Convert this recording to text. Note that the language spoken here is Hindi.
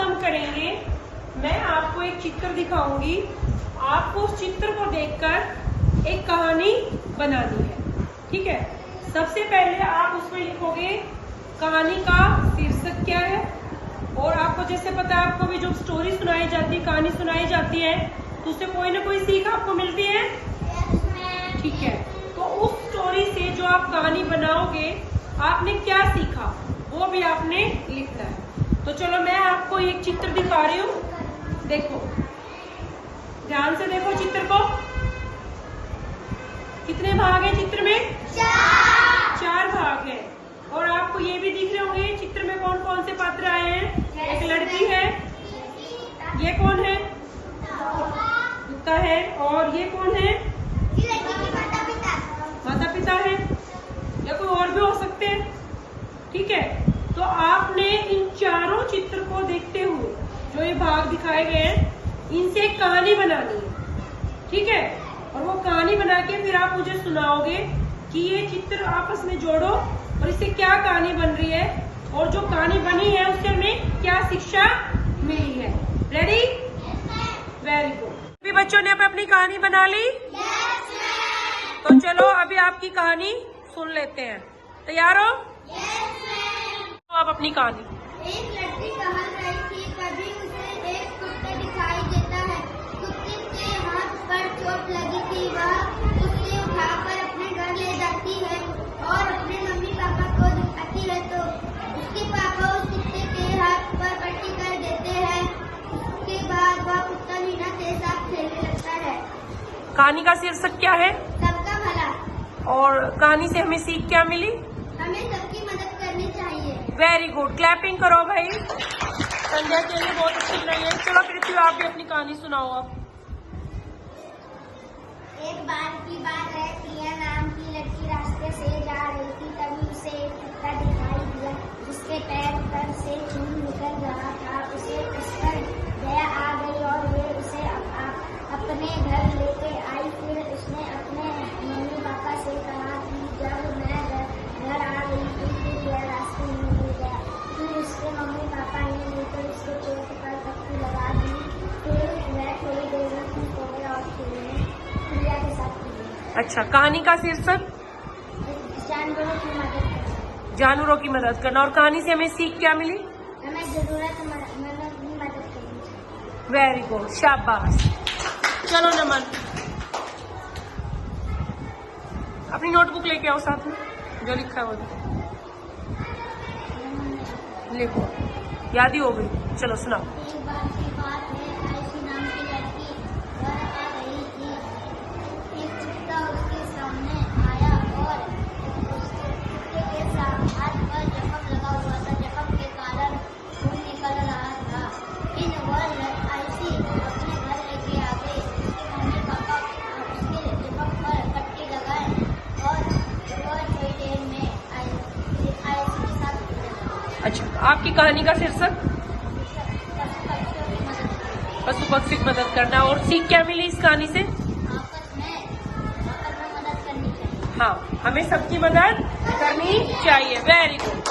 बंद करेंगे, मैं आपको एक चित्र दिखाऊंगी। आपको उस चित्र को देखकर एक कहानी बनानी है, ठीक है। सबसे पहले आप उसमें लिखोगे कहानी का शीर्षक क्या है, और आपको जैसे पता है, आपको भी जो स्टोरी सुनाई जाती है, कहानी सुनाई जाती है, तो उससे कोई ना कोई सीख आपको मिलती है, ठीक है। तो उस स्टोरी से जो आप कहानी बनाओगे, आपने क्या सीखा वो भी आपने लिखना है। तो चलो मैं आपको एक चित्र दिखा रही हूँ, देखो ध्यान से देखो चित्र को। कितने भाग हैं चित्र में? 4 भाग हैं। और आपको ये भी दिख रहे होंगे चित्र में कौन कौन से पात्र आए हैं। एक लड़की है, ये कौन है? कुत्ता है। और ये कौन है? माता पिता है, या कोई और भी हो सकते हैं, ठीक है। तो आपने इन चारों चित्र को देखते हुए जो ये भाग दिखाए गए हैं, इनसे एक कहानी बनानी है, ठीक है। और वो कहानी बना के फिर आप मुझे सुनाओगे कि ये चित्र आपस में जोड़ो और इससे क्या कहानी बन रही है, और जो कहानी बनी है उससे हमें क्या शिक्षा मिली है। रेडी? Very good. अभी बच्चों ने अपनी कहानी बना ली? तो चलो अभी आपकी कहानी सुन लेते हैं। तैयार हो? तो आप अपनी कहानी। एक लड़की टहल रही थी, तभी उसे एक कुत्ता दिखाई देता है। कुत्ते के हाथ पर चोट लगी थी, वह उसे उठाकर अपने घर ले जाती है और अपने मम्मी पापा को दिखाती है, तो उसके पापा उस कुत्ते के हाथ पर पट्टी कर देते हैं। उसके बाद वह कुत्ता मीना के साथ खेलने लगता है। कहानी का शीर्षक क्या है? सबका भला। और कहानी से हमें सीख क्या मिली? हमें सबकी मदद करनी चाहिए। वेरी गुड, क्लैपिंग करो भाई। संध्या के लिए बहुत अच्छी रही है। चलो पृथ्वी आप भी अपनी कहानी सुनाओ अब। एक बार की बात है, प्रिया नाम की लड़की रास्ते से जा रही थी, तभी उसे एक कुत्ता दिखाई दिया जिसके पैर पर से खून निकल रहा था। उसे उस पर दया आ गई और वे उसे अपने घर लेके आई। फिर उसने अपने मम्मी पापा से कहा कि जब मैं घर आ गई थी फिर यह रास्ते में मिल गया। फिर उसके मम्मी पापा ने मिलकर उसके चोट पर पट्टी लगा दी। फिर वह थोड़ी देर में ठीक हो गया और खेलने प्रिया के साथ खेली। अच्छा, कहानी का शीर्षक? जानवरों की मदद करना। जानवरों की मदद करना। और कहानी से हमें सीख क्या मिली? हमें जरूरतमंदों की मदद करनी चाहिए। वेरी गुड, शाबाश। चलो नमन, अपनी नोटबुक लेके आओ साथ में, जो लिखा है वो लिखो। याद ही हो गई। चलो सुनाओ। एक बार की बात है, आयशी नाम की लड़की घर आ रही थी। एक कुत्ता उसके सामने आया और उसके कुत्ते के हाथ पर जख्म लगा हुआ था। जख्म के कारण खून निकल रहा था। इन वह आयशी अपने घर लेके आ गई। उसके मम्मी पापा उसके जख्म पर पट्टी लगाए और वह थोड़ी देर में आयशी के साथ खेला। अच्छा, आपकी कहानी का शीर्षक? पशु पक्षी की मदद करना। और सीख क्या मिली इस कहानी से? आपस में मदद करनी चाहिए। हाँ, हमें सबकी मदद करनी चाहिए। Very good.